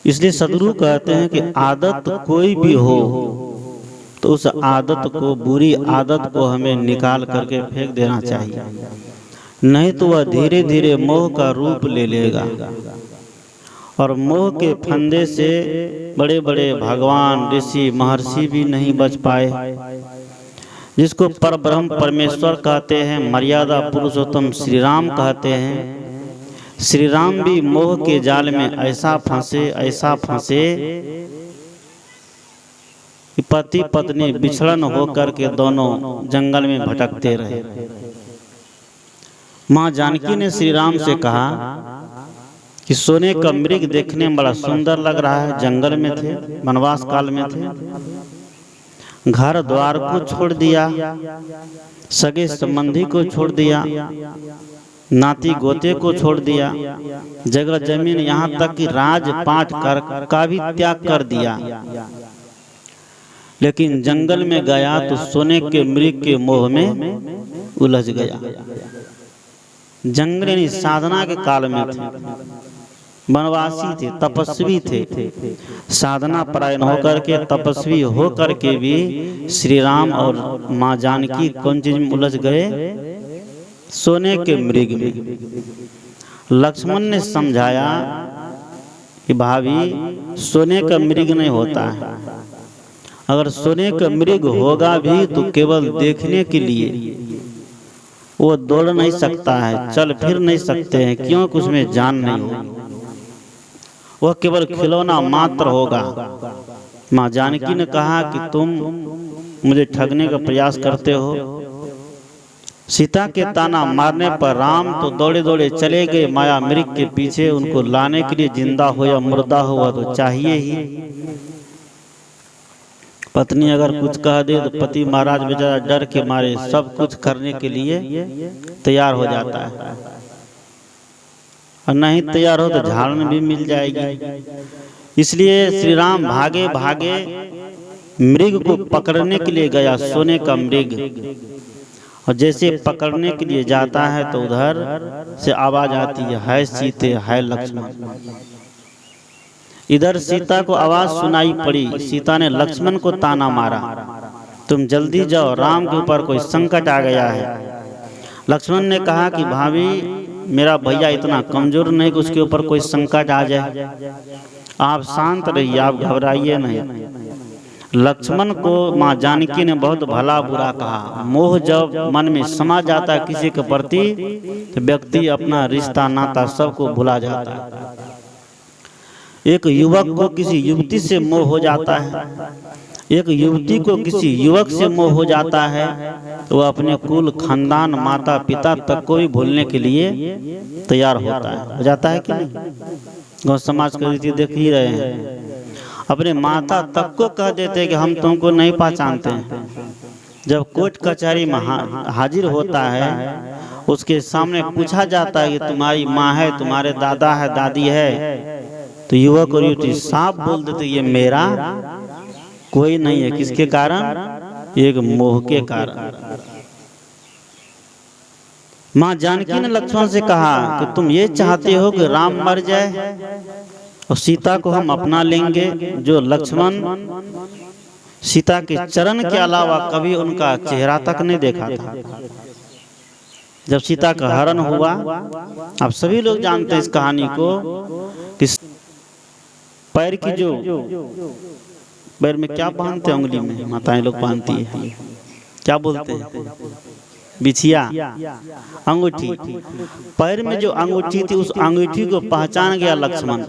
इसलिए सदगुरु कहते हैं कि आदत कोई भी हो तो उस आदत को, बुरी आदत को हमें निकाल करके फेंक देना चाहिए, नहीं तो वह धीरे धीरे मोह का रूप ले लेगा। और मोह के फंदे से बड़े बड़े भगवान, ऋषि, महर्षि भी नहीं बच पाए। जिसको परब्रह्म परमेश्वर कहते हैं, मर्यादा पुरुषोत्तम श्री राम कहते हैं, श्री राम भी मोह के जाल में ऐसा फंसे कि पति पत्नी बिछड़न होकर के दोनों जंगल में भटकते रहे। माँ जानकी ने श्री राम से कहा कि सोने का मृग देखने में बड़ा सुंदर लग रहा है। जंगल में थे, वनवास काल में थे, घर द्वार को छोड़ दिया, सगे संबंधी को छोड़ दिया, नाती गोते को छोड़ दिया, जगह जमीन यहाँ तक कि राजपाट का भी त्याग कर दिया। लेकिन जंगल में गया तो सोने के मृग के मोह में उलझ गया। जंगल यानी साधना के काल में थे, वनवासी थे, तपस्वी थे, साधना परायण होकर के, तपस्वी होकर के भी श्री राम और माँ जानकी कौन चीज में उलझ गए? सोने के मृग में। लक्ष्मण ने समझाया कि भाभी सोने का मृग नहीं होता है, अगर सोने का मृग होगा भी तो केवल देखने के लिए, वो दौड़ नहीं सकता है, चल फिर नहीं सकते हैं, क्योंकि उसमें जान नहीं होगी, वह केवल खिलौना मात्र होगा। माँ जानकी ने कहा कि तुम मुझे ठगने का प्रयास करते हो। सीता के ताना मारने पर राम तो दौड़े दौड़े चले गए माया मृग के पीछे। उनको लाने के लिए जिंदा हो या मुर्दा हुआ तो चाहिए ही। पत्नी अगर कुछ कह दे तो पति महाराज बेचारा डर के मारे सब कुछ करने के लिए तैयार हो जाता है, और नहीं तैयार हो तो झाड़न भी मिल जाएगी। इसलिए श्री राम भागे भागे मृग को पकड़ने के लिए गया, सोने का मृग। और जैसे पकड़ने के लिए जाता है तो उधर से आवाज आती है सीते, है लक्ष्मण। इधर सीता को आवाज सुनाई पड़ी। सीता ने लक्ष्मण को ताना मारा, तुम जल्दी जाओ, राम के ऊपर कोई संकट आ गया है। लक्ष्मण ने कहा कि भाभी मेरा भैया इतना कमजोर नहीं कि उसके ऊपर कोई संकट आ जाए, आप शांत रहिए, आप घबराइए नहीं। लक्ष्मण को माँ जानकी ने बहुत भला बुरा कहा। मोह जब मन में समा जाता है किसी के प्रति तो व्यक्ति अपना रिश्ता नाता सबको भुला जाता है। एक युवक को किसी युवती से मोह हो जाता है, एक युवती को किसी युवक से मोह हो जाता है, तो वह अपने कुल खानदान, माता पिता तक को भी भूलने के लिए तैयार होता है, हो जाता है कि नहीं? गाँव समाज की रीति देख ही रहे हैं। अपने माता तक को कह देते हैं कि हम तुमको नहीं पहचानते हैं। जब कोर्ट कचहरी में हाजिर होता है, उसके सामने पूछा जाता है कि तुम्हारी माँ है, तुम्हारे दादा है, दादी है, तो युवक और युवती साफ बोल देते ये मेरा कोई नहीं है। किसके कारण? एक मोह के कारण। माँ जानकी ने लक्ष्मण से कहा कि तुम ये चाहते हो कि राम मर जाए और सीता को हम अपना लेंगे। जो लक्ष्मण सीता के चरण के अलावा कभी उनका चेहरा तक नहीं देखा था। जब सीता का हरण हुआ, आप सभी लोग जानते हैं इस कहानी को, कि पैर की जो पैर में क्या बांधते हैं, उंगली में माताएं लोग बांधती है, क्या बोलते हैं? बिछिया, अंगूठी। पैर में जो अंगूठी थी उस अंगूठी को पहचान गया लक्ष्मण।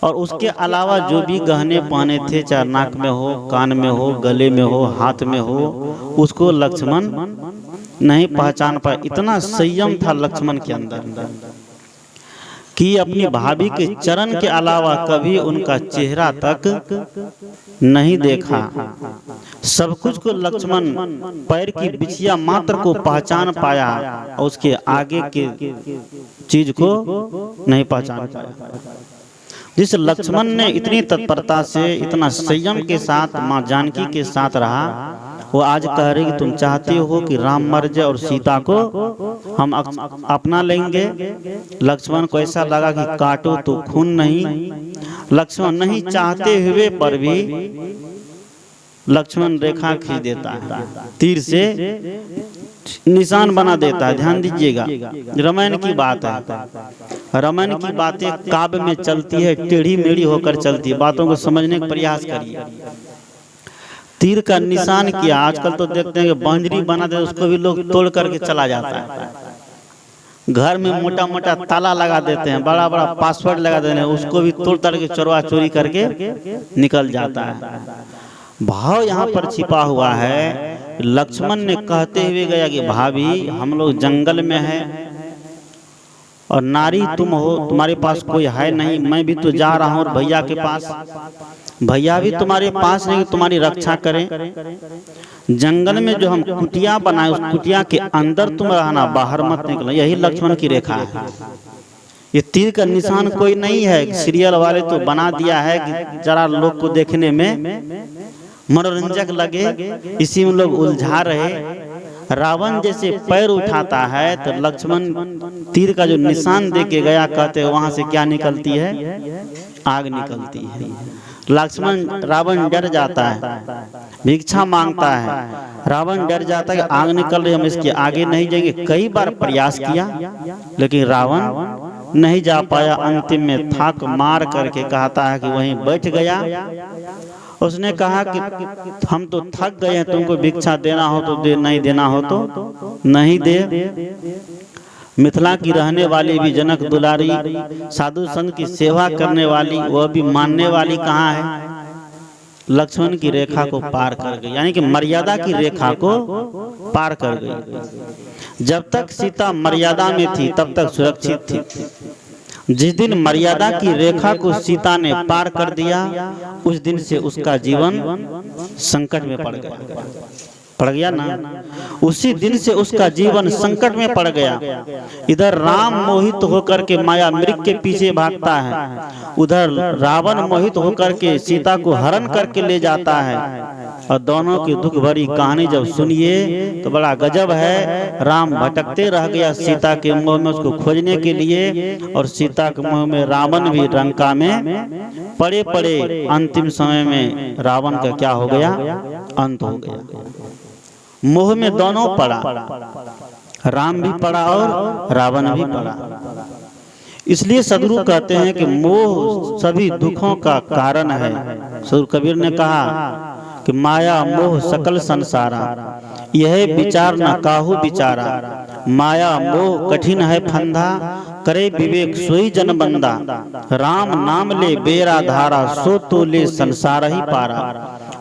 और उसके अलावा जो भी गहने पहने थे, चाहे नाक में हो, कान में हो, गले में हो, हाथ में हो, उसको लक्ष्मण नहीं पहचान पाया। इतना संयम था लक्ष्मण के अंदर कि अपनी भाभी के चरण के अलावा कभी उनका चेहरा तक नहीं देखा। सब कुछ को लक्ष्मण पैर की बिछिया मात्र को पहचान पाया और उसके आगे के चीज को नहीं पहचान पाया। जिस लक्ष्मण ने इतनी तत्परता से, इतना संयम के साथ माँ जानकी के साथ रहा, वो आज कह रहे कि तुम चाहते हो कि राम मर जाए और सीता को हम अपना लेंगे। लक्ष्मण को ऐसा लगा कि काटो तो खून नहीं। लक्ष्मण नहीं चाहते हुए पर भी लक्ष्मण रेखा खींच देता है, तीर से निशान बना देता है। ध्यान दीजिएगा, रामायण की बात है। रामायण की बातें काव्य में चलती है, टेढ़ी मेढ़ी होकर चलती है। बातों को समझने का प्रयास करिए। तीर का निशान किया, आजकल तो देखते हैं कि बंजरी बना दे, उसको भी लोग तोड़ करके चला जाता है। घर में मोटा मोटा ताला लगा देते हैं, बड़ा बड़ा पासवर्ड लगा देते हैं, उसको भी तोड़ ताड़ के चोरवा चोरी करके निकल जाता है। भाव यहाँ पर छिपा हुआ है। लक्ष्मण ने कहते हुए गया कि भाभी हम लोग जंगल में है और नारी तुम हो, तुम्हारे पास कोई है नहीं, मैं भी तो जा रहा हूँ भैया के पास, भैया भी तुम्हारे पास नहीं, तुम्हारी रक्षा करें। जंगल में जो हम कुटिया बनाए, उस कुटिया के अंदर तुम रहना, बाहर मत निकलो। यही लक्ष्मण की रेखा है। ये तीर का निशान कोई नहीं है, सीरियल वाले तो बना दिया है कि जरा लोग को देखने में मनोरंजक लगे, इसी में लोग उलझा रहे। रावण जैसे पैर उठाता है तो लक्ष्मण तीर का जो निशान दे के गया, कहते हैं वहां से क्या निकलती है, आग निकलती है। लक्ष्मण रावण डर जाता है, भिक्षा मांगता है। रावण डर जाता है कि आग निकल रही, हम इसके आगे नहीं जाएंगे। कई बार प्रयास किया लेकिन रावण नहीं जा पाया। अंतिम में थाक मार करके कहता है कि वहीं बैठ गया। उसने कहा कि हम तो थक गए हैं, तुमको भिक्षा देना हो तो दे, नहीं देना हो तो नहीं दे। मिथिला की रहने वाली भी जनक दुलारी, साधु संत की सेवा करने वाली, वह भी मानने वाली कहाँ है? लक्ष्मण की रेखा को पार कर गई, यानी कि मर्यादा की रेखा को पार कर गई। जब तक सीता मर्यादा में थी तब तक सुरक्षित थी। जिस दिन मर्यादा की रेखा को सीता ने पार कर दिया, उस दिन से उसका जीवन संकट में पड़ गया ना। उसी दिन से उसका जीवन संकट में पड़ गया। इधर राम मोहित होकर के माया मृग के पीछे भागता है, उधर रावण मोहित होकर के सीता को हरण करके ले जाता है। और दोनों की दुख भरी कहानी जब सुनिए तो बड़ा गजब है। राम भटकते रह गया सीता के मोह में उसको खोजने के लिए, और सीता के मोह में रावण भी लंका में पड़े पड़े अंतिम समय में रावण का क्या हो गया, अंत हो गया। मोह में दोनों पड़ा, राम भी पड़ा और रावण भी पड़ा। इसलिए सदगुरु कहते हैं कि मोह सभी दुखों का कारण है। सदगुरु कबीर ने कहा कि माया मोह सकल संसारा, यह विचार न काहू विचारा। माया मोह कठिन है फंदा, करे विवेक सोई जन बंदा। राम नाम ले बेरा धारा, सो तो ले संसार ही पारा।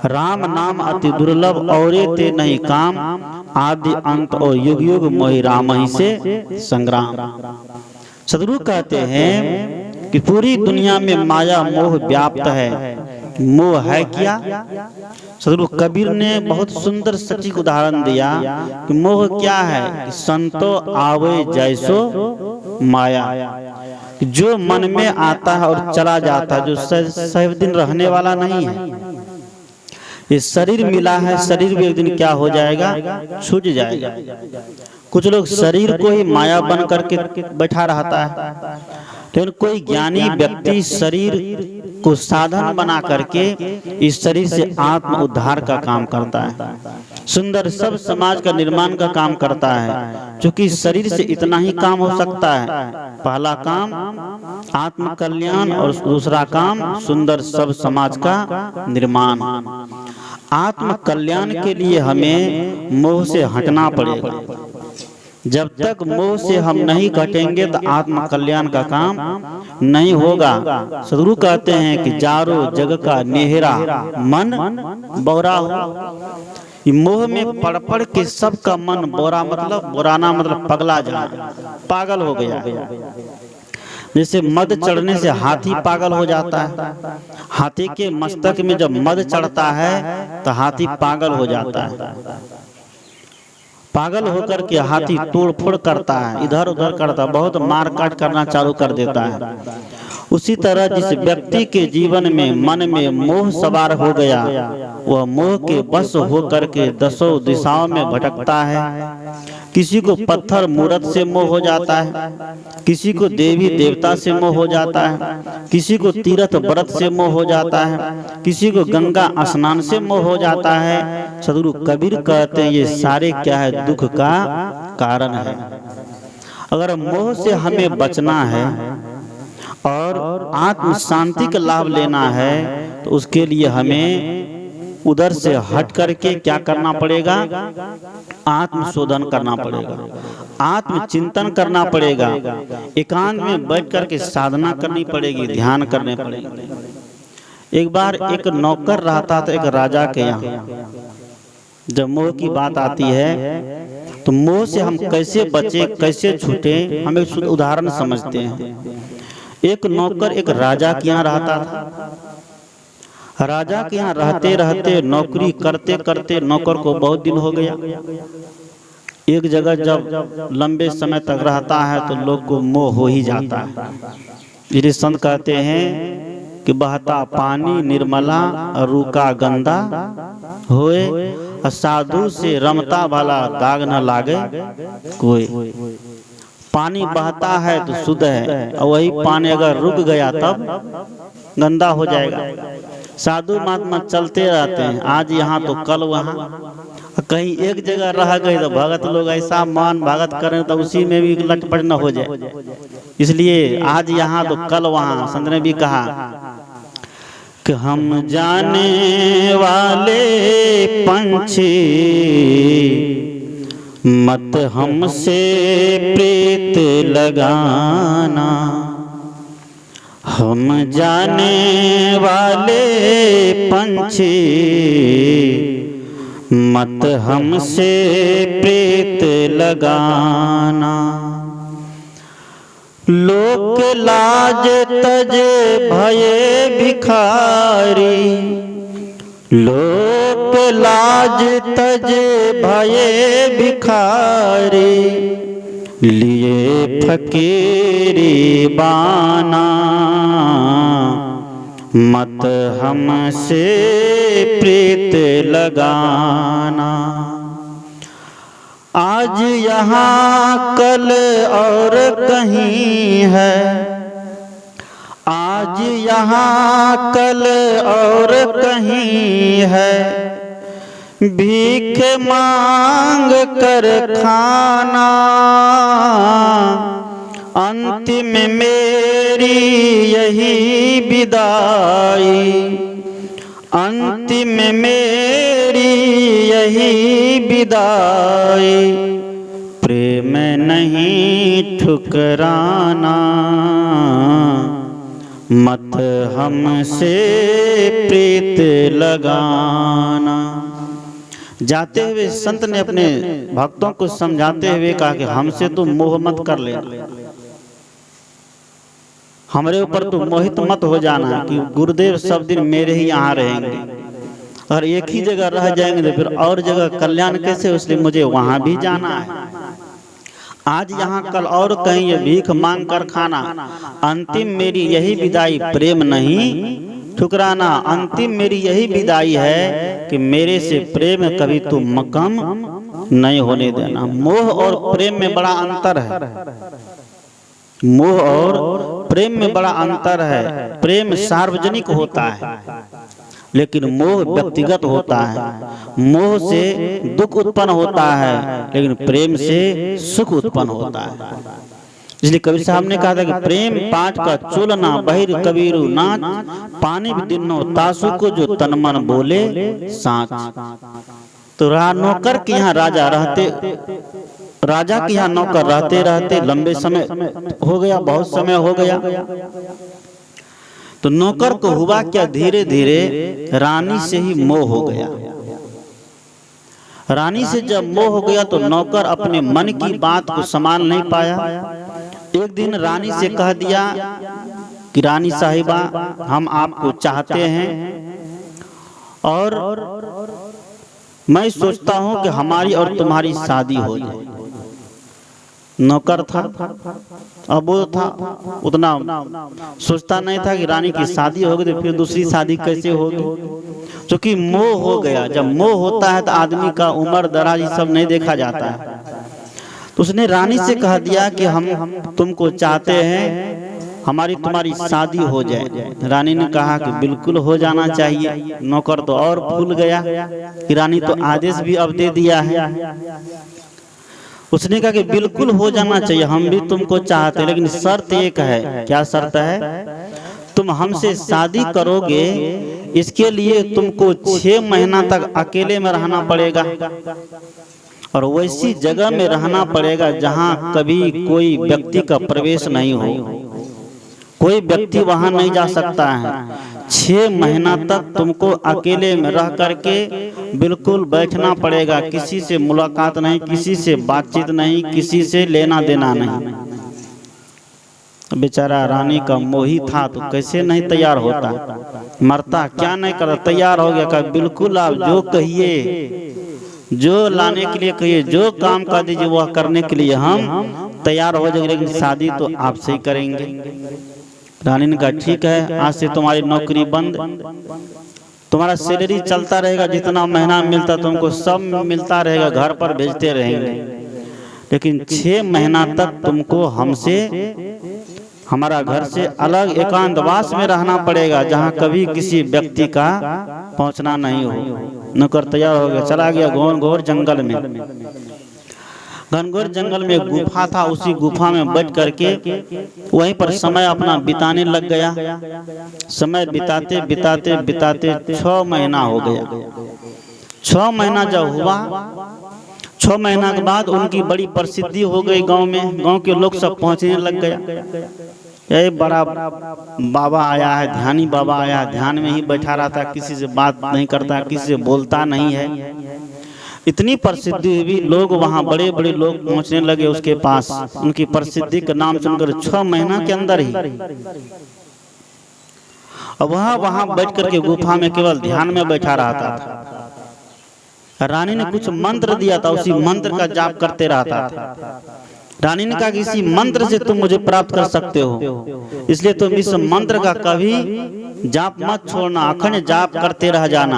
राम नाम अति दुर्लभ औरे ते नहीं काम, आदि अंत और युग युग मोहि राम ही से संग्राम। सदगुरु कहते हैं कि पूरी दुनिया में माया मोह व्याप्त है। मोह है क्या? सदगुरु कबीर ने बहुत सुंदर सटीक उदाहरण दिया कि मोह क्या है। संतो आवे जैसो माया, जो मन में आता है और चला जाता है, जो सब दिन रहने वाला नहीं है। ये शरीर मिला है, शरीर भी एक दिन क्या हो जाएगा, छूट जाएगा। कुछ लोग शरीर को ही माया बन करके बैठा रहता है, लेकिन कोई ज्ञानी व्यक्ति शरीर को साधन बना करके इस शरीर से आत्म उद्धार का काम करता है, सुंदर सब समाज का निर्माण का काम करता है। क्योंकि शरीर से इतना ही काम हो सकता है। पहला काम आत्म कल्याण और दूसरा काम सुंदर सब समाज का निर्माण। आत्म कल्याण के लिए हमें मोह से हटना पड़ेगा। जब तक मोह से हम नहीं घटेंगे तो आत्म कल्याण का काम नहीं होगा। सदगुरु कहते हैं कि जारो जग का नेहरा, मन बोरा हो। मोह में पड़ पड़ के सबका मन बोरा, मतलब बोराना मतलब पगला जाना, पागल हो गया। जैसे मद चढ़ने से हाथी पागल हो जाता है। हाथी के मस्तक में जब मद चढ़ता है तो हाथी पागल हो जाता है। पागल होकर के हाथी तोड़ फोड़ करता है, इधर उधर करता है, बहुत मार काट करना चालू कर देता है। उसी तरह जिस व्यक्ति के जीवन में मन में मोह सवार हो गया, वह मोह के बस होकर के दसों दिशाओं में भटकता है। किसी को पत्थर मूरत से मोह हो जाता है, किसी को देवी देवता से मोह हो जाता है, किसी को तीर्थ व्रत से मोह हो जाता है, किसी को गंगा स्नान से मोह हो जाता है। सदगुरु कबीर कहते हैं ये सारे क्या है, दुख का कारण है। अगर मोह से हमें बचना है और आत्म शांति का लाभ लेना है तो उसके लिए हमें उधर से हट करके क्या करना पड़ेगा, आत्मशोधन करना पड़ेगा, आत्मचिंतन करना पड़ेगा, एकांत में बैठ करके साधना करनी पड़ेगी, ध्यान करने पड़ेगी। एक बार एक नौकर रहता था एक राजा के यहाँ। जब मोह की बात आती है तो मोह से हम कैसे बचे, कैसे छूटे, हम एक उदाहरण समझते हैं। एक नौकर एक राजा के यहाँ रहता था। राजा के यहाँ रहते रहते नौकरी करते करते नौकर को बहुत दिन हो गया। एक जगह जब लंबे समय तक रहता है तो लोग को मोह हो ही जाता है। मेरे संत कहते हैं कि बहता पानी निर्मला रुका गंदा होए, साधु से रमता वाला दाग न लागे कोई। पानी बहता है तो शुद्ध है, और वही पानी अगर रुक गया तब गंदा हो जाएगा। साधु महात्मा चलते रहते हैं, आज यहाँ तो कल वहाँ। कहीं एक जगह रह गए तो भगत लोग ऐसा मान भगत करें तो उसी में भी लटपट न हो जाए। इसलिए आज यहाँ तो कल वहाँ। संत ने भी कहा कि हम जाने वाले पंछी मत हमसे प्रीत लगाना, हम जाने वाले पंछी मत हमसे प्रीत लगाना। लोक लाज तज भये भिखारी, लोक लाज तज भये भिखारी, लिए फकीरी बाना, मत हमसे प्रीत लगाना। आज यहाँ कल और कहीं है, आज यहाँ कल और कहीं है, भीख मांग कर खाना, अंतिम मेरी यही विदाई, अंतिम मेरी यही विदाई, प्रेम नहीं ठुकराना, मत हमसे प्रीत लगाना। जाते हुए संत ने अपने भक्तों को समझाते हुए कहा कि हमसे तो मोह मत कर ले, हमारे ऊपर तो मोहित मत हो जाना कि गुरुदेव सब दिन मेरे ही यहाँ रहेंगे, और एक ही जगह रह जाएंगे तो फिर और जगह कल्याण कैसे, इसलिए मुझे वहां भी जाना है। आज यहाँ कल और कहीं भीख मांग कर खाना, अंतिम मेरी यही विदाई, प्रेम नहीं ठुकराना। अंतिम मेरी यही विदाई है कि मेरे से प्रेम कभी तू कम नहीं होने देना। मोह और प्रेम में बड़ा अंतर है, मोह और प्रेम में बड़ा अंतर है। प्रेम सार्वजनिक होता है लेकिन मोह व्यक्तिगत होता है। मोह से दुख उत्पन्न होता है लेकिन प्रेम से सुख उत्पन्न होता है। इसलिए कबीर साहब ने कहा था कि प्रेम पाठ का चोलना बहिर कबीरू नाच, पानी भी दिनो तासु को जो तन मन बोले साच। तो नौकर के यहाँ राजा रहते, राजा के यहाँ नौकर रहते रहते लंबे समय हो गया, बहुत समय हो गया। तो नौकर को हुआ क्या, धीरे धीरे रानी से ही मोह हो गया। रानी से जब मोह हो गया तो नौकर अपने मन की बात को संभाल नहीं पाया। एक दिन रानी से कह दिया कि रानी साहिबा, हम आपको चाहते हैं और मैं सोचता हूं कि हमारी और तुम्हारी शादी हो जाए। नौकर था, अब वो था उतना सोचता नहीं था कि रानी की शादी होगी तो फिर दूसरी शादी कैसे होगी, क्योंकि मोह हो गया। जब मोह होता है तो आदमी का उम्र दराज सब नहीं देखा जाता है। तो उसने रानी से कह दिया कि हम तुमको चाहते हैं, हमारी तुम्हारी शादी हो जाए। रानी ने कहा कि बिल्कुल हो जाना चाहिए। नौकर तो और भूल गया कि रानी तो आदेश भी अब दे दिया है। उसने कहा कि बिल्कुल हो जाना चाहिए, हम भी तुमको चाहते, लेकिन शर्त एक है। क्या शर्त है? तुम हमसे शादी करोगे, इसके लिए तुमको 6 महीना तक अकेले में रहना पड़ेगा और वैसी जगह में रहना पड़ेगा जहां कभी कोई व्यक्ति का प्रवेश नहीं हो, कोई व्यक्ति वहां नहीं जा सकता है। 6 महीना तक तुमको अकेले में रह करके बिल्कुल बैठना पड़ेगा, किसी से मुलाकात नहीं, किसी से बातचीत नहीं, किसी से लेना देना नहीं। बेचारा रानी का मोही था तो कैसे नहीं तैयार होता, मरता क्या नहीं करता, तैयार हो गया। कहा बिल्कुल आप जो कहिए, जो लाने के लिए कहिए, जो काम कर दीजिए वह करने के लिए हम तैयार हो जाएंगे, लेकिन शादी तो आपसे ही करेंगे। रानी ने कहा ठीक है, आज से तुम्हारी नौकरी बंद, तुम्हारा सैलरी चलता रहेगा, जितना महीना मिलता तुमको सब मिलता रहेगा, घर पर भेजते रहेंगे, लेकिन 6 महीना तक तुमको हमसे, हमारा घर से अलग एकांतवास में रहना पड़ेगा, जहाँ कभी किसी व्यक्ति का पहुंचना नहीं हो। नौकर तैयार हो गया, चला गया घोर जंगल में। घनघोर जंगल में गुफा था, उसी गुफा में बैठ करके वहीं पर समय अपना बिताने लग गया। समय बिताते बिताते बिताते 6 महीना हो गया। 6 महीना जब हुआ, 6 महीना के बाद उनकी बड़ी प्रसिद्धि हो गई गांव में, गांव के लोग सब पहुंचने लग गया। ये बड़ा बाबा आया है, ध्यानी बाबा आया है, ध्यान में ही बैठा रहता, किसी से बात नहीं करता, किसी से बोलता नहीं है। इतनी प्रसिद्धि हुई, लोग वहाँ बड़े बड़े लोग पहुँचने लगे उसके पास, उनकी प्रसिद्धि का नाम सुनकर 6 महीना के अंदर ही। अब वहाँ बैठ करके गुफा में केवल ध्यान में बैठा रहता था। रानी ने कुछ मंत्र दिया था, उसी मंत्र का जाप करते रहता था। रानी ने कहा कि इसी मंत्र से तुम मुझे प्राप्त कर सकते हो, इसलिए तुम इस मंत्र का कभी जाप मत छोड़ना, अखंड जाप करते रह जाना।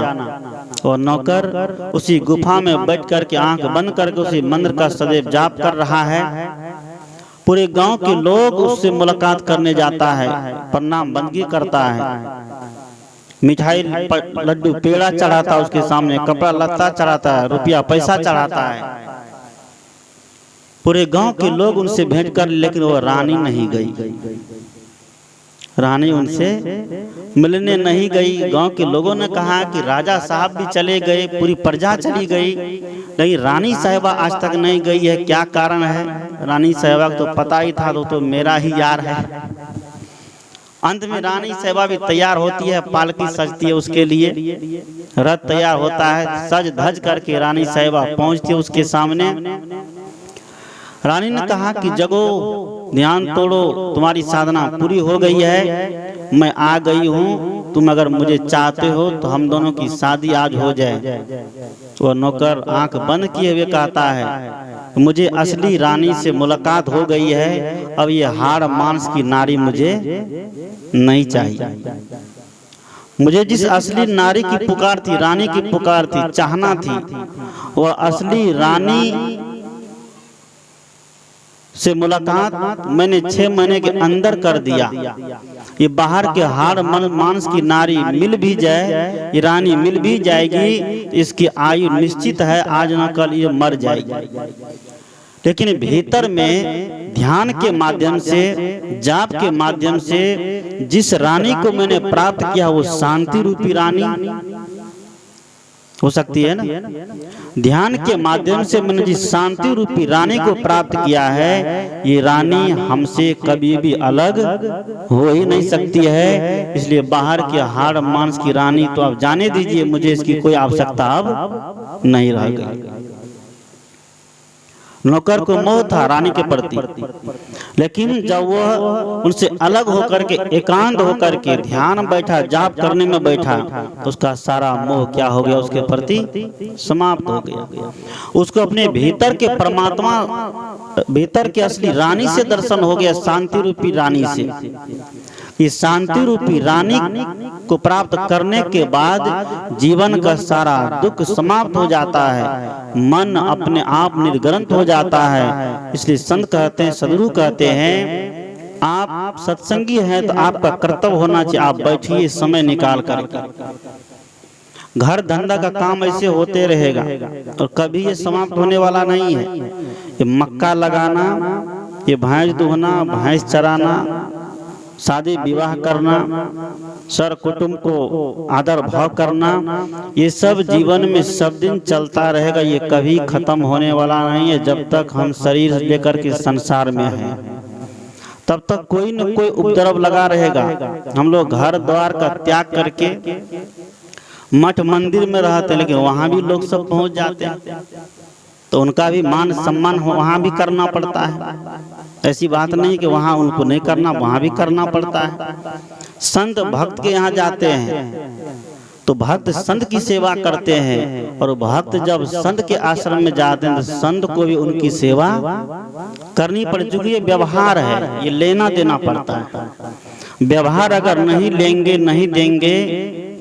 और नौकर उसी गुफा में बैठ करके आंख बंद करके उसी मंत्र का सदैव जाप कर रहा है। पूरे गांव के लोग उससे मुलाकात करने जाता है, प्रणाम बंदगी करता है, मिठाई लड्डू पेड़ा चढ़ाता है उसके सामने, कपड़ा लत्ता चढ़ाता है, रुपया पैसा चढ़ाता है। पूरे गांव के लोग उनसे भेंट कर, लेकिन वो रानी नहीं गई। रानी उनसे मिलने नहीं गई। गांव के लोगों ने कहा कि राजा साहब भी चले गए, पूरी प्रजा चली गई, लेकिन रानी साहिबा आज तक नहीं गई है, क्या कारण है? रानी साहिबा को तो पता ही था, तो मेरा ही यार है। अंत में रानी साहिबा भी तैयार होती है, पालकी सजती है उसके लिए, रथ तैयार होता है, सज धज करके रानी साहिबा पहुंचती है उसके सामने। रानी ने कहा कि जगो, ध्यान तोड़ो, तुम्हारी साधना पूरी हो गई है, मैं आ गई हूँ, तुम अगर मुझे चाहते हो तो हम दोनों की शादी आज हो जाए। वो नौकर आंख बंद किए हुए कहता है मुझे असली रानी से मुलाकात हो गई है, अब ये हाड़ मांस की नारी मुझे नहीं चाहिए। मुझे जिस असली नारी की पुकार थी, रानी की पुकार थी, चाहना थी, वह असली रानी से मुलाकात मैंने 6 महीने के अंदर कर दिया। ये बाहर के हाड़ मांस की नारी मिल भी जाए, ये रानी मिल भी जाएगी, इसकी आयु निश्चित है, आज न कल ये मर जाएगी। लेकिन भीतर में ध्यान के माध्यम से, जाप के माध्यम से जिस रानी को मैंने प्राप्त किया, वो शांति रूपी रानी हो सकती है ना। ध्यान के माध्यम से मैंने जिस शांति रूपी रानी को प्राप्त किया है, ये रानी हमसे कभी भी अलग हो ही नहीं सकती है। इसलिए बाहर के हाड़ मांस की रानी तो आप जाने दीजिए, मुझे इसकी कोई आवश्यकता अब नहीं रह गई। नौकर को मोह था रानी के प्रति, लेकिन जब वह उनसे अलग होकर के एकांत होकर के ध्यान बैठा, जाप करने में बैठा, तो उसका सारा मोह क्या हो गया, उसके प्रति समाप्त हो गया। उसको अपने भीतर के परमात्मा, भीतर के असली रानी से दर्शन हो गया, शांति रूपी रानी से। इस शांति रूपी रानी को प्राप्त करने के बाद जीवन का सारा दुख समाप्त हो जाता है, मन अपने आप निर्ग्रंथ हो जाता है। इसलिए संत कहते हैं, सदगुरु कहते हैं, आप सत्संगी हैं तो आपका कर्तव्य होना चाहिए, आप बैठिए समय निकाल कर। घर धंधा का काम ऐसे होते रहेगा और कभी ये समाप्त होने वाला नहीं है। ये मक्का लगाना, ये भैंस दूहना, भैंस चराना, शादी विवाह करना, सर कुटुंब को आदर भाव करना, ये सब जीवन में सब दिन चलता रहेगा। ये कभी खत्म होने वाला नहीं है। जब तक हम शरीर लेकर के संसार में हैं तब तक कोई न कोई उपद्रव लगा रहेगा। हम लोग घर द्वार का त्याग करके मठ मंदिर में रहते, लेकिन वहां भी लोग सब पहुंच जाते हैं, तो उनका भी मान सम्मान वहां भी करना पड़ता है। ऐसी बात नहीं कि वहां उनको नहीं करना, वहां भी करना पड़ता है। संत भक्त के यहाँ जाते हैं तो भक्त संत की सेवा करते हैं, और भक्त जब संत के आश्रम में जाते हैं तो संत को भी उनकी सेवा करनी पड़ती, क्योंकि ये व्यवहार है, ये लेना देना पड़ता है। व्यवहार अगर नहीं लेंगे, नहीं देंगे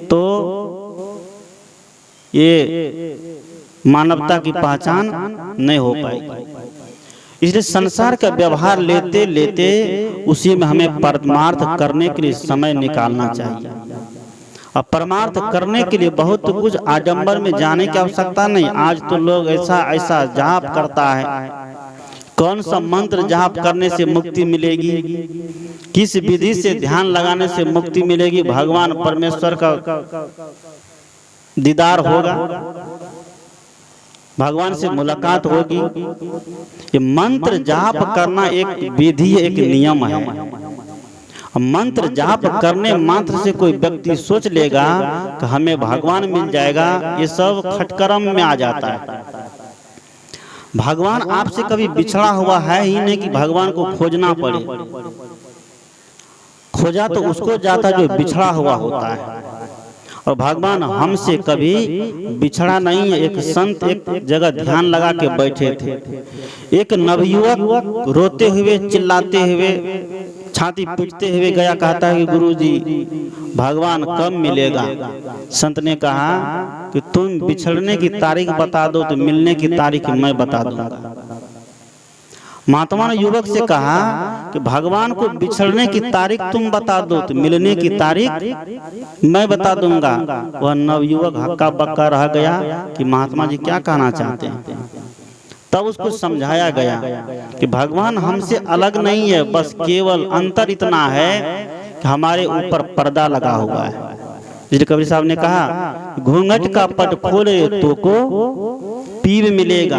तो ये मानवता की पहचान नहीं हो पाएगी। इसलिए संसार का व्यवहार लेते लेते उसी में हमें परमार्थ करने के लिए समय निकालना चाहिए। अब परमार्थ करने के लिए बहुत कुछ आडंबर में जाने की आवश्यकता नहीं। आज तो लोग ऐसा ऐसा जाप करता है, कौन सा मंत्र जाप करने से मुक्ति मिलेगी, किस विधि से ध्यान लगाने से मुक्ति मिलेगी, भगवान परमेश्वर का दीदार होगा, भगवान से मुलाकात होगी। ये मंत्र जाप करना एक विधि, एक नियम है। मंत्र जाप करने मात्र से कोई व्यक्ति सोच लेगा कि हमें भगवान मिल जाएगा, ये सब खटकरम में आ जाता है। भगवान आपसे कभी बिछड़ा हुआ है ही नहीं कि भगवान को खोजना पड़े। खोजा तो उसको जाता जो बिछड़ा हुआ होता है, और भगवान हमसे कभी बिछड़ा नहीं है। एक संत एक जगह ध्यान लगा के बैठे थे, एक नवयुवक रोते हुए, चिल्लाते हुए, छाती पीटते हुए गया, कहता है कि गुरुजी भगवान कब मिलेगा। संत ने कहा कि तुम बिछड़ने की तारीख बता दो तो मिलने की तारीख मैं बता दूंगा। महात्मा ने युवक से कहा कि भगवान को बिछड़ने की तारीख तुम बता दो तो मिलने की तारीख मैं बता दूंगा। वह नवयुवक हक्का बक्का रह गया कि महात्मा जी क्या कहना चाहते हैं। तब उसको समझाया गया कि भगवान हमसे अलग नहीं है, बस केवल अंतर इतना है कि हमारे ऊपर पर्दा लगा हुआ है। जिसे कबीर साहब ने कहा, घूंघट का पट खोले तो को पीव मिलेगा,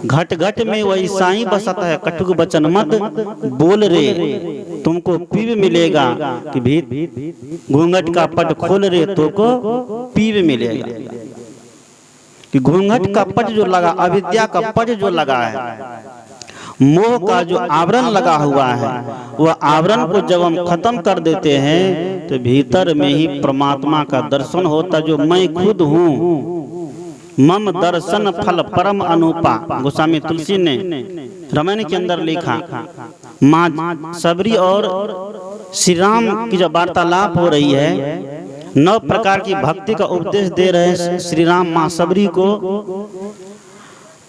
घट घट में वही साईं बसत है, कटुक बचन मत बोल रे, तुमको पीव मिलेगा। कि भी घूंघट का पट खोल रे तो को पीव मिलेगा। कि घूंघट का पट जो लगा, अविद्या का पट जो लगा है, मोह का जो आवरण लगा हुआ है, वह आवरण को जब हम खत्म कर देते हैं तो भीतर में ही परमात्मा का दर्शन होता, जो मैं खुद हूँ। मम दर्शन फल परम अनुपा, गोस्वामी तुलसी ने रामायण के अंदर लिखा। माँ सबरी और श्री राम की जब वार्तालाप हो रही है, 9 प्रकार की भक्ति का उपदेश दे रहे हैं श्री राम माँ सबरी को।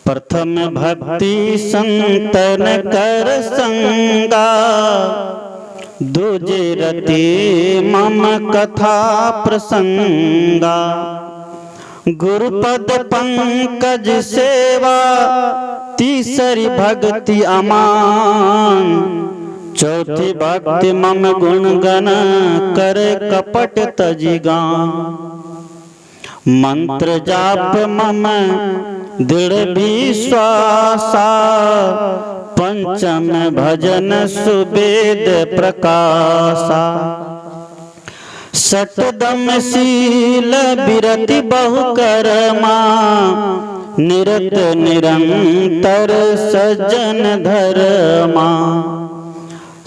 प्रथम भक्ति संतन कर संगा, दूजे रति मम कथा प्रसंगा, गुरुपद पंकज सेवा, तीसरी भक्ति अमान, चौथी भक्ति मम गुण गण कर कपट तजिगा, मंत्र जाप मम दृढ़ विश्वासा, पंचम भजन सुवेद प्रकाशा, सतदम शील बिरति बहु करमा, निरत निरंतर सज्जन धर्मा,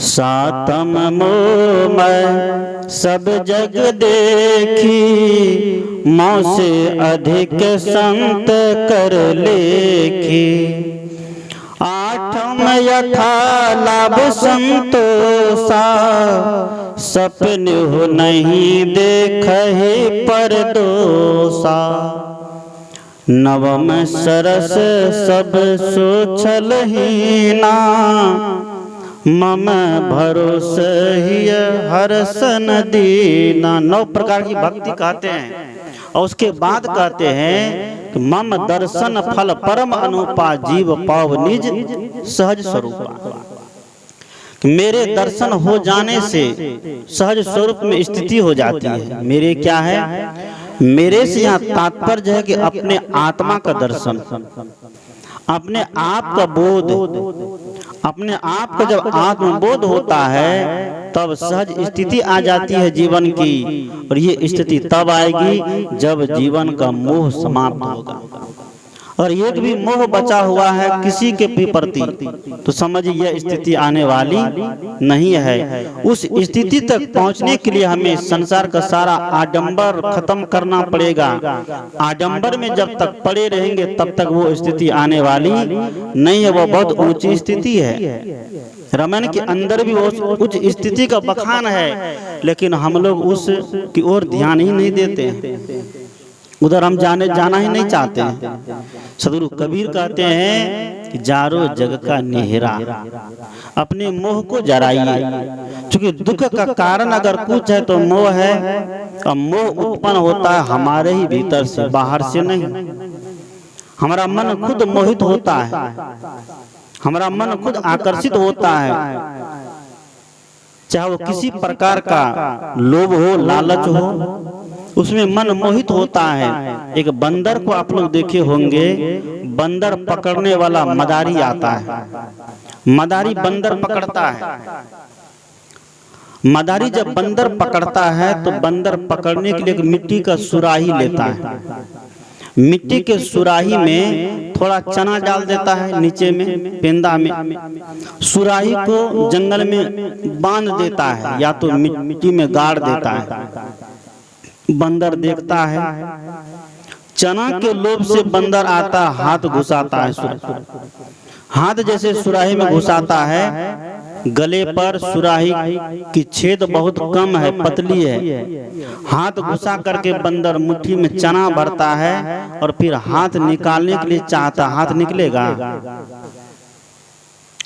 सातम मोह मैं सब जग देखी, मोह से अधिक संत कर लेखी। आठम यथा लाभ संतोषा, सपने हो नहीं देखहि पर दोषा। नवम सरस सब सोचल हीना, मम भरोसे ही हर्षन दीना। 9 प्रकार की भक्ति कहते हैं और उसके बाद कहते हैं कि मम दर्शन फल परम अनुपा, जीव पाव निज सहज स्वरूपा। मेरे दर्शन हो जाने से सहज स्वरूप में स्थिति हो जाती है। मेरे क्या है, मेरे से यहाँ तात्पर्य है कि अपने आत्मा का दर्शन, अपने आप का बोध। अपने आप का जब आत्मबोध होता है तब सहज स्थिति आ जाती है जीवन की। और ये स्थिति तब आएगी जब जीवन का मोह समाप्त होगा। और एक भी मोह बचा हुआ है किसी के प्रति तो समझिए यह स्थिति आने वाली नहीं है। उस स्थिति तक पहुंचने के लिए हमें संसार का सारा आडंबर खत्म करना पड़ेगा। आडंबर में जब तक पड़े रहेंगे तब तक वो स्थिति आने वाली नहीं है। वो बहुत ऊंची स्थिति है। रमन के अंदर भी उच्च स्थिति का बखान है, लेकिन हम लोग उस की ओर ध्यान ही नहीं देते हैं। उधर हम जाना ही नहीं चाहते हैं। सदगुरु कबीर कहते हैं कि जारो जग का नेहरा, अपने मोह को जराइए। क्योंकि दुख का कारण अगर कुछ है तो मोह है। और मोह उत्पन्न होता है हमारे ही भीतर से, बाहर से नहीं। हमारा मन खुद मोहित होता है, हमारा मन खुद आकर्षित होता है। चाहे वो किसी प्रकार का लोभ हो, लालच हो, उसमें मन मोहित होता है। एक बंदर को आप लोग देखे होंगे, बंदर पकड़ने वाला मदारी आता है। मदारी बंदर पकड़ता है। मदारी जब बंदर पकड़ता है तो बंदर पकड़ने के लिए एक मिट्टी का सुराही लेता है। मिट्टी के सुराही में थोड़ा चना डाल देता है, नीचे में पेंदा में सुराही को जंगल में बांध देता है या तो मिट्टी में गाड़ देता है। बंदर देखता है, चना के लोभ से बंदर आता, हाथ घुसाता है। हाथ जैसे सुराही में घुसाता है, गले पर सुराही की छेद बहुत कम है, पतली है। हाथ घुसा करके बंदर मुट्ठी में चना भरता है और फिर हाथ निकालने के लिए चाहता। हाथ निकलेगा?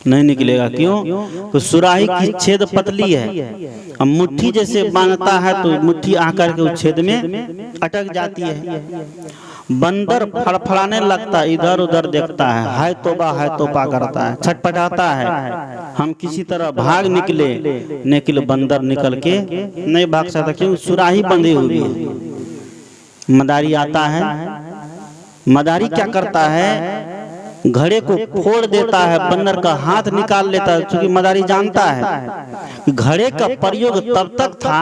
नहीं निकलेगा। क्यों? तो सुराही की छेद पतली है। अब मुट्ठी जैसे बांधता है तो मुट्ठी आकर के उस छेद में अटक जाती है। बंदर फड़फड़ाने लगता है, इधर उधर देखता है तोबा करता है, छटपटाता है। हम किसी तरह भाग निकले, लेकिन बंदर निकल के नहीं भाग सकता। क्यों? सुराही बंधी हुई है। मदारी आता है, मदारी क्या करता है, घड़े को फोड़ देता है, बंदर का हाथ निकाल लेता है। क्योंकि मदारी जानता है घड़े का प्रयोग तब तक था,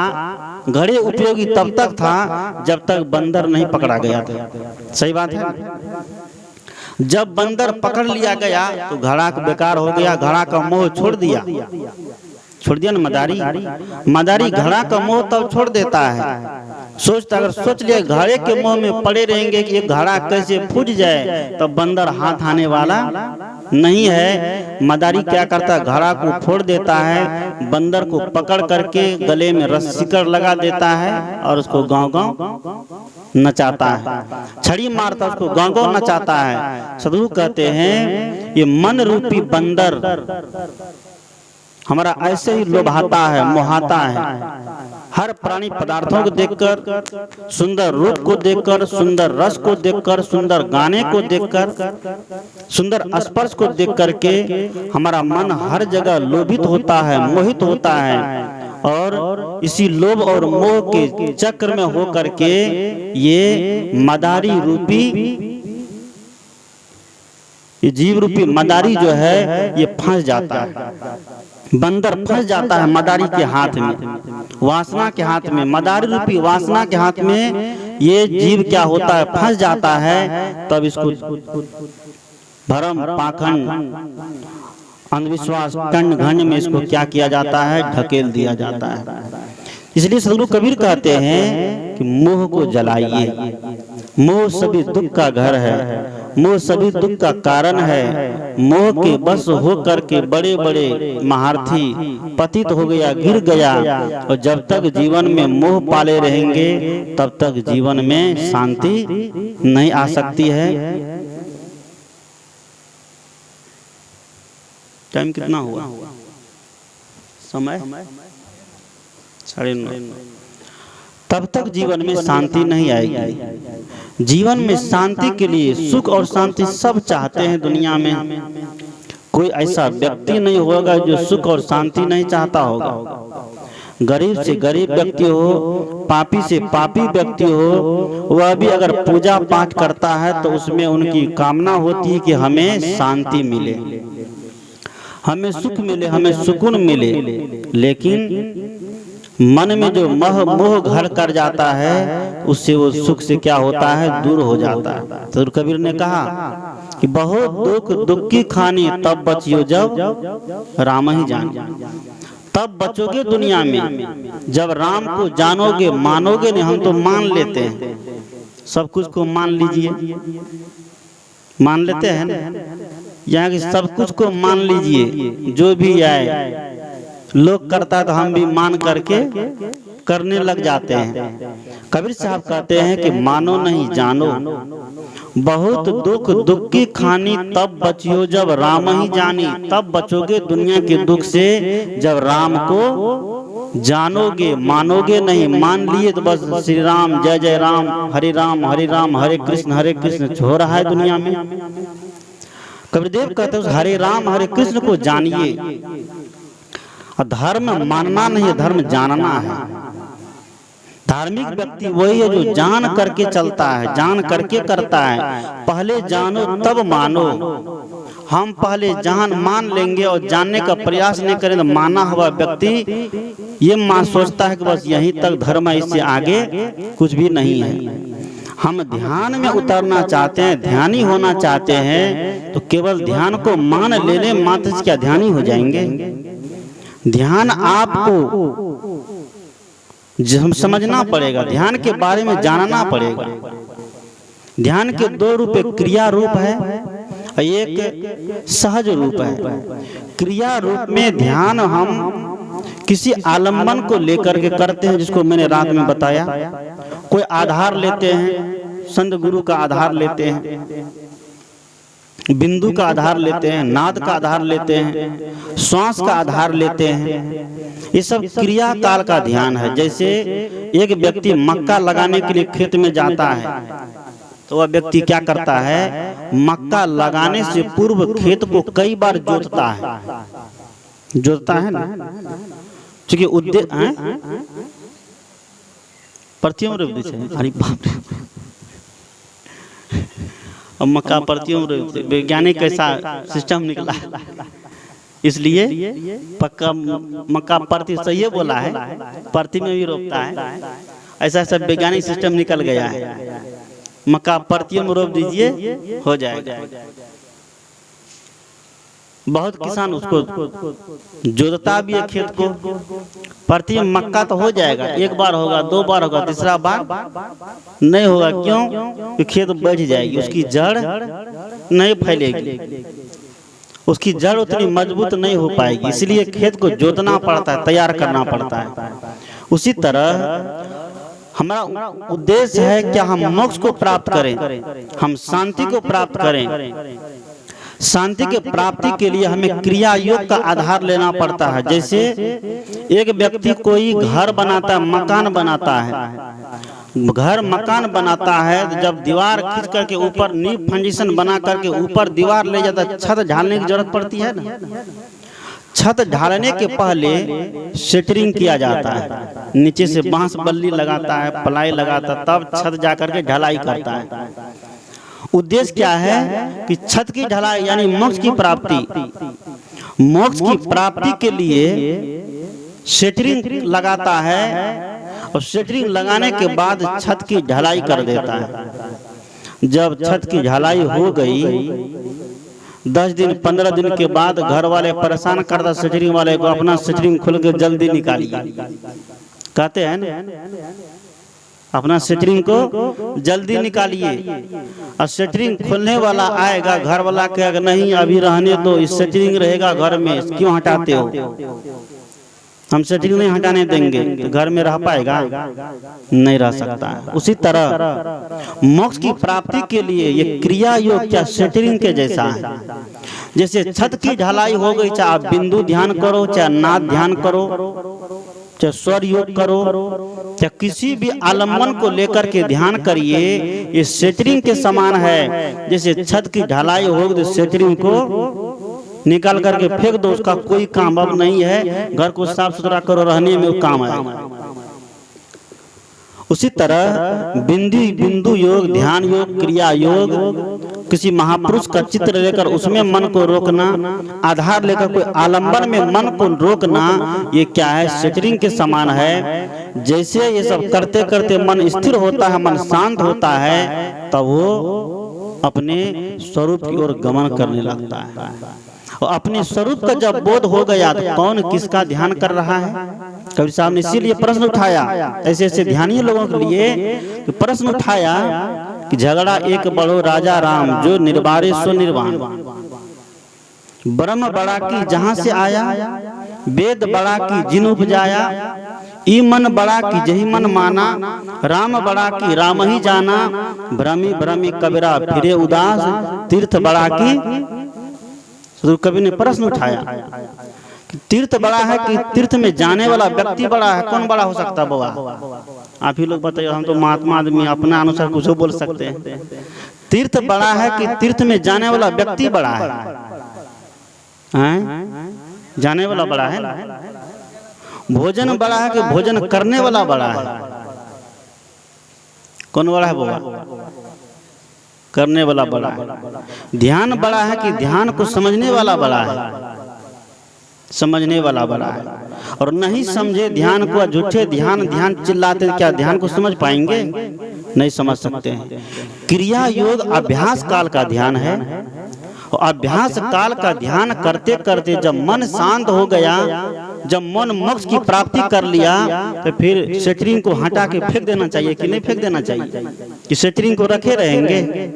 घड़े उपयोगी तब तक था जब तक बंदर नहीं पकड़ा गया था। सही बात है। जब बंदर पकड़ लिया गया तो घड़ा बेकार हो गया, घड़ा का मोह छोड़ दिया ना मदारी। मदारी घड़ा का मोह तब छोड़ देता है। सोचता, अगर सोच लिया घड़े के मोह में पड़े रहेंगे कि ये घड़ा कैसे फूट जाए, तो बंदर हाथ आने वाला नहीं है। मदारी क्या करता है, घड़ा को फोड़ देता है, बंदर को पकड़ करके गले में रस्सी कर लगा देता है और उसको गांव-गांव नचाता है। छड़ी मारता उसको गांव-गांव नचाता है। सदगुरु कहते हैं ये मन रूपी बंदर हमारा ऐसे ही लोभाता है, मोहाता है। हर प्राणी पदार्थों को देखकर, सुंदर रूप को देखकर, सुंदर रस को देखकर, सुंदर गाने को देखकर, सुंदर स्पर्श को देख करके हमारा मन हर जगह लोभित होता है, मोहित होता है। और इसी लोभ और मोह के चक्र में हो करके ये मदारी रूपी, ये जीव रूपी मदारी जो है ये फंस जाता है। बंदर फंस जाता है मदारी के हाथ में, वासना के हाथ में। मदारी रूपी वासना के हाथ में ये जीव क्या होता है, फंस जाता है, तब इसको भरम पाखंड अंधविश्वास टंड घंड में इसको क्या किया जाता है, ढकेल दिया जाता है। इसलिए सदगुरु कबीर कहते हैं कि मोह को जलाइए, मोह सभी दुख का घर है, मोह सभी दुख का कारण है। मोह के बस हो करके बड़े बड़े महारथी पतित हो गया, गिर गया। और जब तक जीवन में मोह पाले रहेंगे तब तक जीवन में शांति नहीं आ सकती है। टाइम कितना हुआ? समय 9:30। तब तक जीवन में शांति नहीं आएगी। जीवन में शांति के लिए सुख और शांति सब चाहते हैं दुनिया में। कोई ऐसा व्यक्ति नहीं होगा जो सुख और शांति नहीं चाहता होगा। गरीब से गरीब व्यक्ति हो, पापी से पापी व्यक्ति हो, वह भी अगर पूजा पाठ करता है तो उसमें उनकी कामना होती है कि हमें शांति मिले, हमें सुख मिले, हमें सुकून मिले। लेकिन मन में जो मोह घर कर जाता है उससे वो सुख से क्या होता है, दूर हो जाता है। तो कबीर ने कहा कि बहुत दुख की खानी तब बचियो जब राम ही जान। तब बचोगे दुनिया में जब राम को जानोगे, मानोगे नहीं। हम तो मान लेते हैं, सब कुछ को मान लीजिए, मान लेते हैं ना, यहाँ की सब कुछ को मान लीजिए, जो भी आए लोग करता है तो हम भी मान करके करने लग जाते हैं। कबीर साहब कहते हैं कि मानो नहीं जानो, बहुत दुख की खानी तब बचियो जब राम ही जानी। तब बचोगे दुनिया के दुख से जब राम को जानोगे, मानोगे नहीं। मान लिए तो बस श्री राम जय जय राम, हरे राम हरे कृष्ण हो रहा है दुनिया में। कबीरदेव कहते हैं हरे राम हरे कृष्ण को जानिए। धर्म मानना नहीं है, धर्म जानना है। धार्मिक व्यक्ति वही है जो जान करके चलता है, जान करके करता है। पहले जानो तब मानो। हम पहले जान मान लेंगे और जानने का प्रयास नहीं करें तो माना हुआ व्यक्ति ये सोचता है कि बस यहीं तक धर्म है, इससे आगे कुछ भी नहीं है। हम ध्यान में उतरना चाहते हैं, ध्यानी होना चाहते हैं, तो केवल ध्यान को मान लेने मात्र से क्या ध्यानी हो जाएंगे? ध्यान आपको समझना पड़ेगा, ध्यान के बारे में जानना पड़ेगा। ध्यान के दो रूप, क्रिया रूप है और एक सहज रूप है। क्रिया रूप में ध्यान हम किसी आलम्बन को लेकर के करते हैं, जिसको मैंने रात में बताया। कोई आधार लेते हैं, संत गुरु का आधार लेते हैं, बिंदु का आधार लेते हैं, नाद का आधार लेते हैं, श्वास का आधार लेते हैं। ये सब क्रिया काल का ध्यान है। जैसे एक व्यक्ति मक्का लगाने के लिए खेत में जाता है तो वह व्यक्ति क्या करता है, मक्का लगाने से पूर्व खेत को कई बार जोतता है ना, क्योंकि उद्देश्य प्रतिम अरे बाप रे, और मक्का प्रतियों वैज्ञानिक कैसा सिस्टम निकला है। इसलिए पक्का मक्का प्रति सही बोला है, प्रति में भी रोपता है। ऐसा सब वैज्ञानिक सिस्टम निकल गया है। मक्का प्रतियों में रोप दीजिए, हो जाएगा। बहुत किसान उसको जोतता भी है खेत को। प्रति मक्का तो हो जाएगा, एक बार होगा, दो बार होगा, तीसरा बार नहीं होगा। क्यों? कि खेत बढ़ जाएगी, उसकी जड़ नहीं फैलेगी, उसकी जड़ उतनी मजबूत नहीं हो पाएगी। इसलिए खेत को जोतना पड़ता है, तैयार करना पड़ता है। उसी तरह हमारा उद्देश्य है क्या, हम मोक्ष को प्राप्त करें, हम शांति को प्राप्त करें। शांति के प्राप्ति के लिए हमें क्रिया योग का आधार लेना पड़ता है। जैसे एक व्यक्ति कोई घर बनाता है, मकान बनाता है, घर मकान बनाता है, तो जब दीवार खींच करके ऊपर नींव फाउंडेशन बना करके ऊपर दीवार ले जाता है, छत ढालने की जरूरत पड़ती है ना। छत ढालने के पहले सेटरिंग किया जाता है, नीचे से बांस बल्ली लगाता है, प्लाई लगाता है, तब छत जा करके ढलाई करता है। उद्देश्य क्या है कि छत की ढलाई यानी मोक्ष की प्राप्ति। मोक्ष की प्राप्ति के लिए सेटरिंग लगाता है और सेटरिंग लगाने के बाद छत की ढलाई कर देता है। जब छत की ढलाई हो गई 10 दिन 15 दिन के बाद घर वाले परेशान करता सेटरिंग वाले को, अपना सेटरिंग खोल के जल्दी निकालिए, कहते हैं ना, अपना सेटरिंग को जल्दी निकालिए। और सेटरिंग खोलने वाला आएगा, घर वाला कहेगा नहीं अभी रहने दो, इस सेटरिंग रहेगा घर में, क्यों हटाते हो, हम सेटरिंग नहीं हटाने देंगे। तो घर में रह पाएगा? नहीं रह सकता है। उसी तरह मोक्ष की प्राप्ति के लिए ये क्रिया योग क्या सेटरिंग के जैसा है। जैसे छत की ढलाई हो गई, चाहे आप बिंदु ध्यान करो, चाहे नाद ध्यान करो, चाहे स्वर योग करो, चाहे किसी भी आलम्बन को लेकर के ध्यान करिए, ये सेटरिंग के समान है। जैसे छत की ढलाई हो गई, सेटरिंग को निकाल करके फेंक दो, उसका कोई काम अब नहीं है, घर को साफ सुथरा करो, रहने में काम आएगा। उसी तरह बिंदु योग, ध्यान योग, क्रिया योग, किसी महापुरुष का चित्र लेकर उसमें मन को रोकना, आधार लेकर कोई आलंबन में मन को रोकना, ये क्या है, सेटरिंग के समान है। जैसे ये सब करते करते मन स्थिर होता है, मन शांत होता है, तब वो अपने स्वरूप की ओर गमन करने लगता है। और अपने स्वरूप का जब बोध हो गया तो कौन किसका ध्यान कर रहा है। कबीर साहब ने इसीलिए प्रश्न उठाया, ऐसे ऐसे ध्यानी लोगों के लिए प्रश्न उठाया कि झगड़ा एक बड़ो राजा राम, जो निर्वारे सो निर्वाण, ब्रह्म बड़ा की जहां से आया, वेद बड़ा की जिन उपजाया, ई मन बड़ा की जही मन माना, राम बड़ा की राम ही जाना, भ्रमी भ्रमी कबीरा फिरे उदास, तीर्थ बड़ा की। तो कवि ने प्रश्न उठाया कि तीर्थ बड़ा है कि तीर्थ में जाने वाला व्यक्ति बड़ा है, कौन बड़ा हो सकता है बाबा? आप ही लोग बताइए, हम तो महात्मा आदमी अपना अनुसार कुछ बोल सकते हैं। तीर्थ बड़ा है कि तीर्थ में जाने वाला व्यक्ति बड़ा है? जाने वाला बड़ा है। भोजन बड़ा है कि भोजन करने वाला बड़ा है? कौन बड़ा है बाबा? करने वाला बड़ा है। ध्यान बड़ा है कि ध्यान को समझने वाला बड़ा है? समझने वाला बड़ा है। और नहीं समझे ध्यान को, झूठे ध्यान चिल्लाते, क्या ध्यान को समझ पाएंगे? नहीं समझ सकते हैं। क्रिया योग अभ्यास काल का ध्यान है, और अभ्यास काल का ध्यान करते करते जब मन शांत हो गया, जब मन मोक्ष की प्राप्ति कर लिया, तो फिर सेटरिंग को हटा के फेंक देना चाहिए कि नहीं फेंक देना चाहिए? कि सेटरिंग को रखे रहेंगे?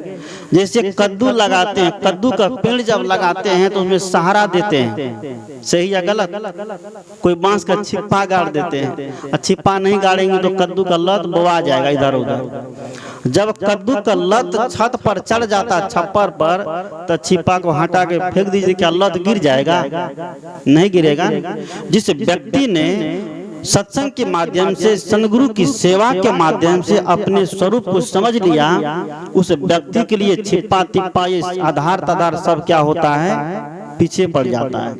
जैसे कद्दू लगाते हैं, कद्दू का पेड़ जब लगाते हैं तो उसमें सहारा देते हैं, सही या गलत? कोई बांस का छिप्पा गाड़ देते हैं, और छिप्पा नहीं गाड़ेंगे तो कद्दू का लत बोआ जाएगा इधर उधर। जब कद्दू का लत छत पर चढ़ जाता, छप्पर पर, तो छिप्पा को हटा के फेंक दीजिए, क्या लत गिर जाएगा? नहीं गिरेगा। जिस व्यक्ति ने सत्संग के माध्यम से, सदगुरु की सेवा के माध्यम से अपने स्वरूप को समझ लिया, उस व्यक्ति के लिए छिप्पा तिप्पा ये आधार तधार सब क्या होता है, पीछे पड़ जाता है।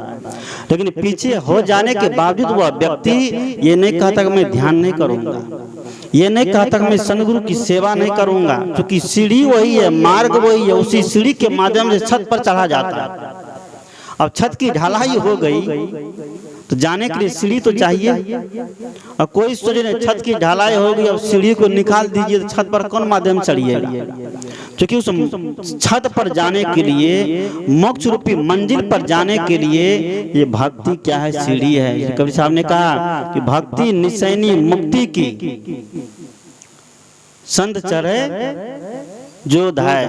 लेकिन पीछे हो जाने के बावजूद वह व्यक्ति ये नहीं कहता कि मैं ध्यान नहीं करूंगा, ये नहीं कहता कि मैं सदगुरु की सेवा नहीं करूंगा, क्योंकि सीढ़ी वही है, मार्ग वही है, उसी सीढ़ी के माध्यम से छत पर चढ़ा जाता है। अब छत की ढलाई हो गई तो जाने के लिए सीढ़ी तो चाहिए। और कोई सोचे छत की ढलाई हो गई, अब सीढ़ी को निकाल दीजिए तो छत पर कौन माध्यम चढ़िएगा? क्योंकि उस छत पर जाने के लिए, मोक्ष रूपी मंजिल पर जाने के लिए ये भक्ति क्या है, सीढ़ी है। कबीर साहब ने कहा कि भक्ति निशैनी मुक्ति की, संत चढ़े जो धाय।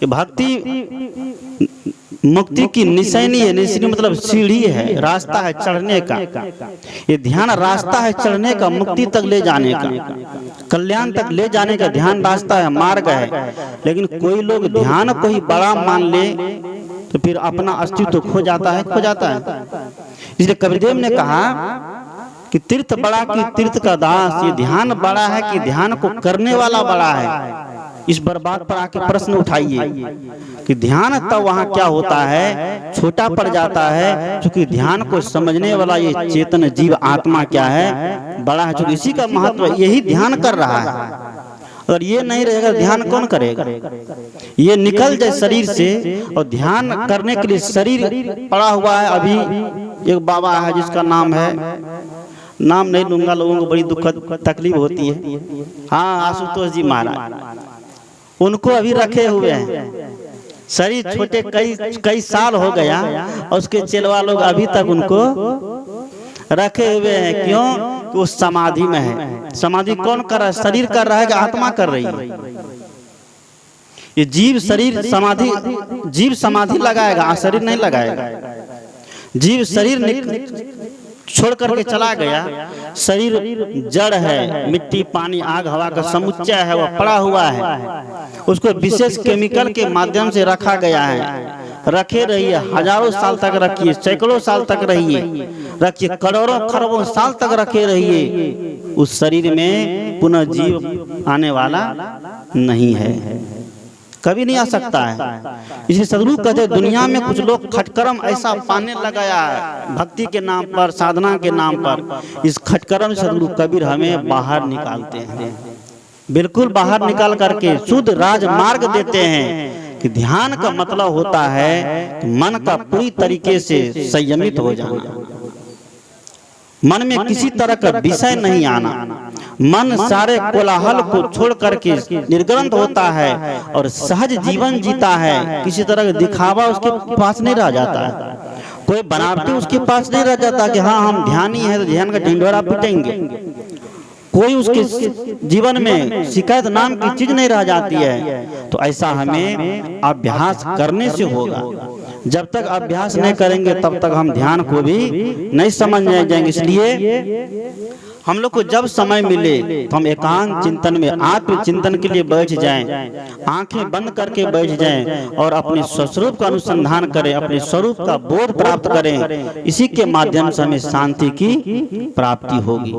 भक्ति मुक्ति की निशानी है। निशानी मतलब सीढ़ी है, रास्ता है चढ़ने का। ये ध्यान रास्ता है चढ़ने का, मुक्ति तक ले जाने का, कल्याण तक ले जाने का। ध्यान रास्ता है, मार्ग है। लेकिन कोई लोग ध्यान को ही बड़ा मान ले तो फिर अपना अस्तित्व तो खो जाता है, खो जाता है। इसलिए कबीरदेव ने कहा कि तीर्थ बड़ा की तीर्थ का दास। ये ध्यान बड़ा है कि ध्यान को करने वाला बड़ा है? इस बर्बाद पर आके प्रश्न उठाइए कि ध्यान तब वहाँ क्या होता है, छोटा पड़ जाता है। क्योंकि ध्यान को समझने वाला ये चेतन जीव आत्मा क्या है, बड़ा है। क्योंकि इसी का महत्व, यही ध्यान कर रहा है। अगर ये नहीं रहेगा ध्यान कौन करेगा? ये निकल जाए शरीर से, और ध्यान करने के लिए शरीर पड़ा हुआ है। अभी एक बाबा है जिसका नाम है नाम नहीं लूंगा, लोगों को बड़ी दुखद तकलीफ होती है। हाँ, आशुतोष जी महाराज, उनको अभी रखे हुए हैं, शरीर छोटे कई साल हो गया और उसके चेलवा लोग अभी तक उनको रखे हुए हैं। क्यों? कि वो समाधि में है। समाधि कौन कर रहा है? शरीर कर रहा है कि आत्मा कर रही है? ये जीव शरीर समाधि, जीव समाधि लगाएगा, शरीर नहीं लगाएगा। जीव शरीर छोड़ करके चला गया, शरीर जड़ है, मिट्टी पानी आग हवा का समुच्चय है, वह पड़ा हुआ है, उसको विशेष केमिकल के माध्यम से रखा गया है। रखे रहिए, हजारों साल तक रखिए, सैकड़ों साल तक रहिए, रखिए, करोड़ों खरबों साल तक रखे रहिए, उस शरीर में पुनः जीव आने वाला नहीं है, कभी नहीं आ सकता है। इसी सदगुरु कहते दुनिया में कुछ लोग खटकर्म ऐसा पाने लगाया है भक्ति के नाम पर, साधना के नाम पर। इस खटकर्म से सदगुरु कबीर हमें बाहर निकालते हैं, बिल्कुल बाहर निकाल करके शुद्ध राजमार्ग देते हैं कि ध्यान का मतलब होता है मन का पूरी तरीके से संयमित हो जाना, मन में किसी तरह का विषय नहीं आना, मन सारे कोलाहल को छोड़ करके निर्ग्रंथ होता है और सहज जीवन जीता है। किसी तरह का दिखावा उसके पास नहीं रह जाता है, कोई बनावटी उसके पास नहीं रह जाता कि हाँ हम ध्यानी है तो ध्यान का ढिंढोरा पिटेंगे। कोई उसके जीवन में शिकायत नाम की चीज नहीं रह जाती है। तो ऐसा हमें अभ्यास करने से होगा। जब तक अभ्यास नहीं करेंगे तब तक हम ध्यान को भी नहीं समझ जाएंगे। इसलिए हम लोग को जब समय मिले तो हम एकांत चिंतन में आत्म चिंतन के लिए बैठ जाएं, आंखें बंद करके बैठ जाएं और अपने स्वरूप का अनुसंधान करें, अपने स्वरूप का बोध प्राप्त करें। इसी के माध्यम से हमें शांति की प्राप्ति होगी।